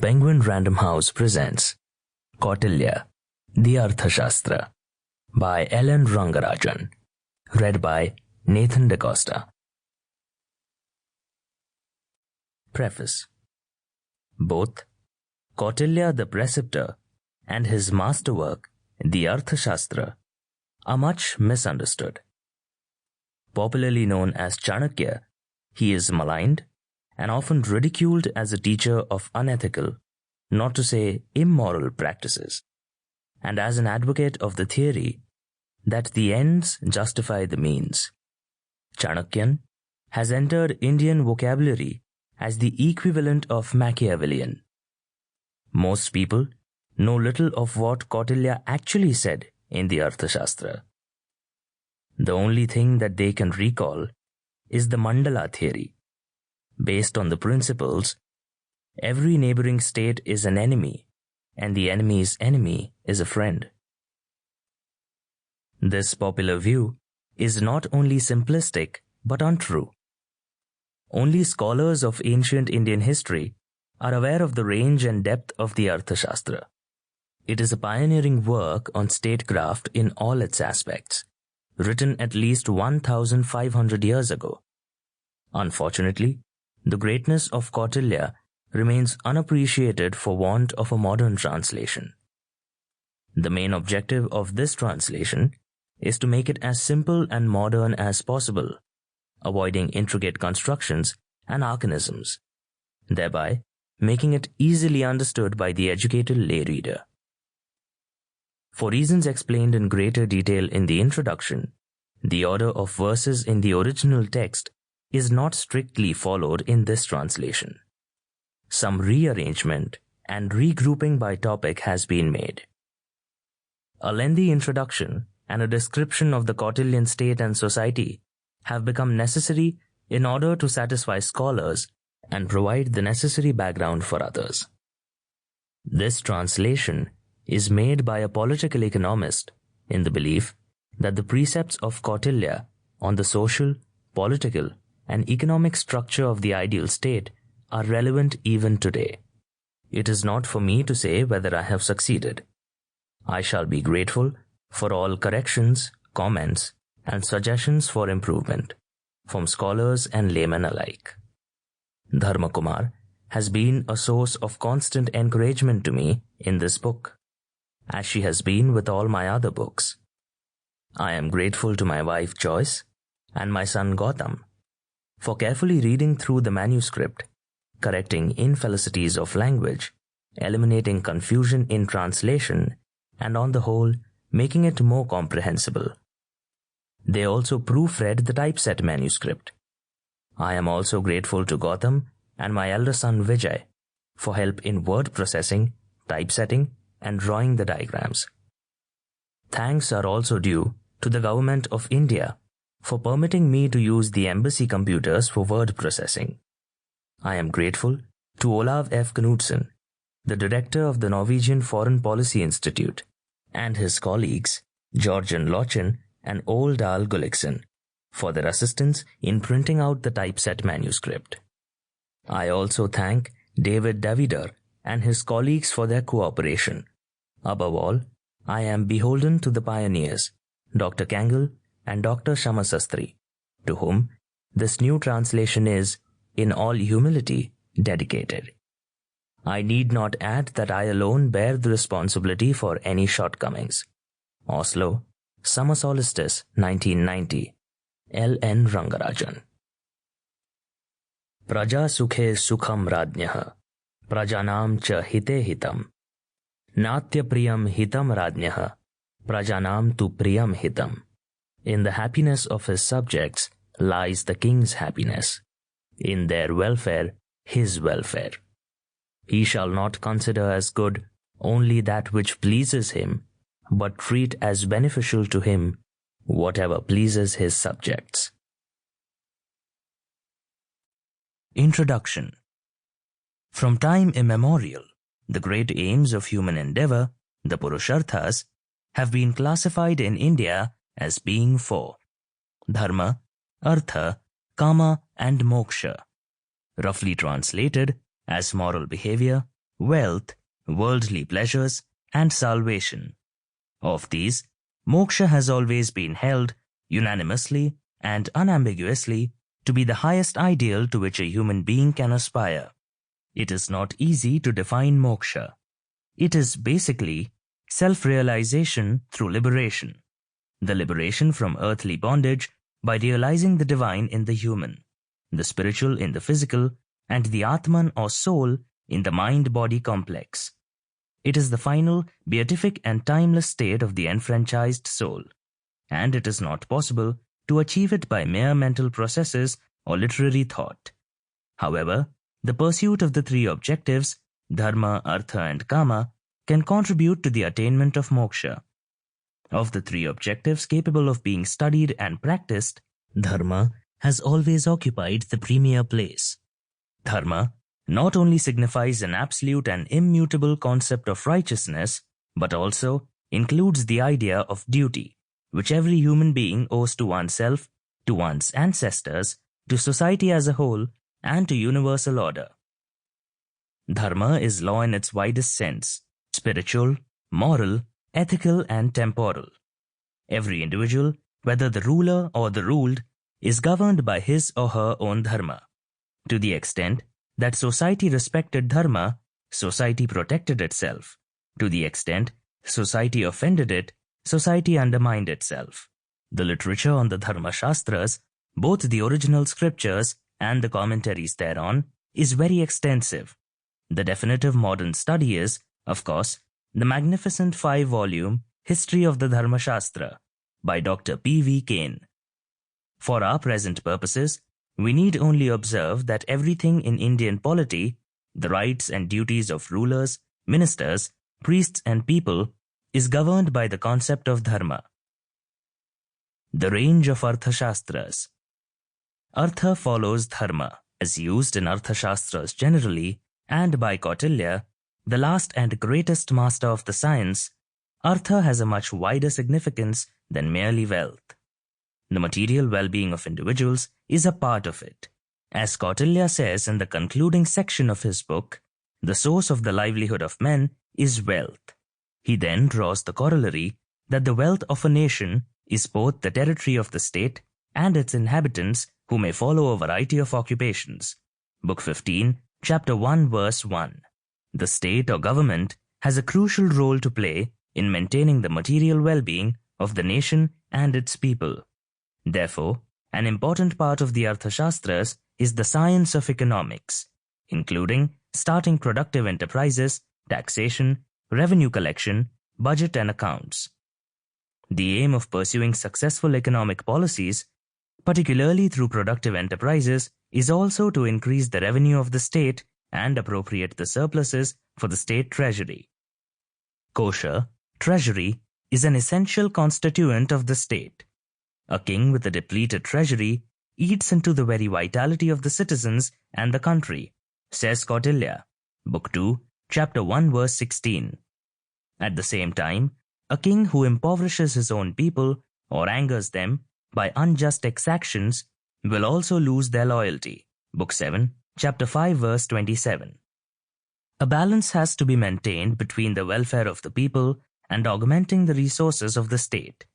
Penguin Random House presents Kautilya, the Arthashastra by Ellen Rangarajan, read by Nathan DaCosta. Preface. Both Kautilya the Preceptor and his masterwork, the Arthashastra, are much misunderstood. Popularly known as Chanakya, he is maligned and often ridiculed as a teacher of unethical, not to say immoral practices, and as an advocate of the theory that the ends justify the means. Chanakyan has entered Indian vocabulary as the equivalent of Machiavellian. Most people know little of what Kautilya actually said in the Arthashastra. The only thing that they can recall is the mandala theory. Based on the principles, every neighboring state is an enemy, and the enemy's enemy is a friend. This popular view is not only simplistic but untrue. Only scholars of ancient Indian history are aware of the range and depth of the Arthashastra. It is a pioneering work on statecraft in all its aspects, written at least 1,500 years ago. Unfortunately, the greatness of Kautilya remains unappreciated for want of a modern translation. The main objective of this translation is to make it as simple and modern as possible, avoiding intricate constructions and archaisms, thereby making it easily understood by the educated lay reader. For reasons explained in greater detail in the introduction, the order of verses in the original text is not strictly followed in this translation. Some rearrangement and regrouping by topic has been made. A lengthy introduction and a description of the Kautilyan state and society have become necessary in order to satisfy scholars and provide the necessary background for others. This translation is made by a political economist in the belief that the precepts of Kautilya on the social, political, and economic structure of the ideal state are relevant even today. It is not for me to say whether I have succeeded. I shall be grateful for all corrections, comments, and suggestions for improvement from scholars and laymen alike. Dharma Kumar has been a source of constant encouragement to me in this book, as she has been with all my other books. I am grateful to my wife Joyce and my son Gautam for carefully reading through the manuscript, correcting infelicities of language, eliminating confusion in translation, and on the whole, making it more comprehensible. They also proofread the typeset manuscript. I am also grateful to Gautam and my elder son Vijay for help in word processing, typesetting, and drawing the diagrams. Thanks are also due to the Government of India for permitting me to use the embassy computers for word processing. I am grateful to Olav F. Knudsen, the director of the Norwegian Foreign Policy Institute, and his colleagues, Georgian Lochin and Oldal Gulliksen, for their assistance in printing out the typeset manuscript. I also thank David Davider and his colleagues for their cooperation. Above all, I am beholden to the pioneers, Dr. Kangle and Dr. Shamasastri, to whom this new translation is, in all humility, dedicated. I need not add that I alone bear the responsibility for any shortcomings. Oslo, Summer Solstice, 1990. L. N. Rangarajan. Praja sukhe sukham rajnyah, prajanam cha hite hitam. Natya priyam hitam rajnyah, prajanam tu priyam hitam. In the happiness of his subjects lies the king's happiness. In their welfare, his welfare. He shall not consider as good only that which pleases him, but treat as beneficial to him whatever pleases his subjects. Introduction. From time immemorial, the great aims of human endeavor, the Purusharthas, have been classified in India as being four: Dharma, Artha, Kama, and Moksha, roughly translated as moral behavior, wealth, worldly pleasures, and salvation. Of these, moksha has always been held, unanimously and unambiguously, to be the highest ideal to which a human being can aspire. It is not easy to define moksha. It is basically self-realization through liberation. The liberation from earthly bondage by realizing the divine in the human, the spiritual in the physical, and the Atman or soul in the mind-body complex. It is the final, beatific and timeless state of the enfranchised soul, and it is not possible to achieve it by mere mental processes or literary thought. However, the pursuit of the three objectives, dharma, artha and kama, can contribute to the attainment of moksha. Of the three objectives capable of being studied and practiced, dharma has always occupied the premier place. Dharma not only signifies an absolute and immutable concept of righteousness, but also includes the idea of duty, which every human being owes to oneself, to one's ancestors, to society as a whole, and to universal order. Dharma is law in its widest sense, spiritual, moral, ethical, and temporal. Every individual, whether the ruler or the ruled, is governed by his or her own dharma. To the extent that society respected dharma, society protected itself. To the extent society offended it, society undermined itself. The literature on the Arthashastras, both the original scriptures and the commentaries thereon, is very extensive. The definitive modern study is, of course, the magnificent 5-volume History of the Arthashastra by Dr. P.V. Kane. For our present purposes, we need only observe that everything in Indian polity, the rights and duties of rulers, ministers, priests and people, is governed by the concept of dharma. The range of Arthashastras. Artha follows dharma, as used in Arthashastras generally, and by Kautilya, the last and greatest master of the science. Artha has a much wider significance than merely wealth. The material well-being of individuals is a part of it. As Kautilya says in the concluding section of his book, the source of the livelihood of men is wealth. He then draws the corollary that the wealth of a nation is both the territory of the state and its inhabitants who may follow a variety of occupations. Book 15, Chapter 1, Verse 1. The state or government has a crucial role to play in maintaining the material well-being of the nation and its people. Therefore, an important part of the Arthashastras is the science of economics, including starting productive enterprises, taxation, revenue collection, budget and accounts. The aim of pursuing successful economic policies, particularly through productive enterprises, is also to increase the revenue of the state and appropriate the surpluses for the state treasury. Kosher, treasury, is an essential constituent of the state. A king with a depleted treasury eats into the very vitality of the citizens and the country, says Kautilya, Book 2, Chapter 1, Verse 16. At the same time, a king who impoverishes his own people or angers them by unjust exactions will also lose their loyalty. Book 7, Chapter 5, Verse 27. A balance has to be maintained between the welfare of the people and augmenting the resources of the state.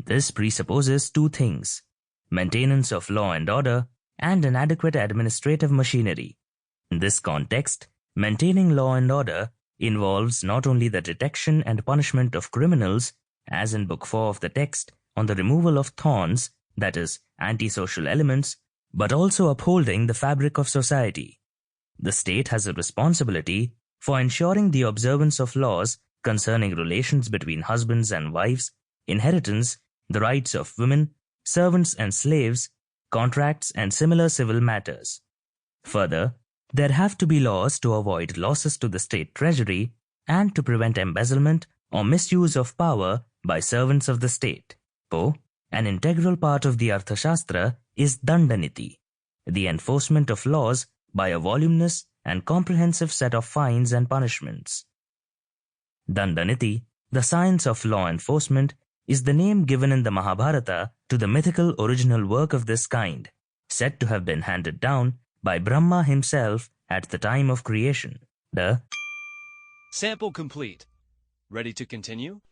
This presupposes two things: maintenance of law and order and an adequate administrative machinery. In this context, maintaining law and order involves not only the detection and punishment of criminals, as in Book 4 of the text on the removal of thorns, that is, antisocial elements, but also upholding the fabric of society. The state has a responsibility for ensuring the observance of laws concerning relations between husbands and wives, inheritance, the rights of women, servants and slaves, contracts and similar civil matters. Further, there have to be laws to avoid losses to the state treasury and to prevent embezzlement or misuse of power by servants of the state. An integral part of the Arthashastra is Dandaniti, the enforcement of laws by a voluminous and comprehensive set of fines and punishments. Dandaniti, the science of law enforcement, is the name given in the Mahabharata to the mythical original work of this kind, said to have been handed down by Brahma himself at the time of creation. The Sample complete. Ready to continue?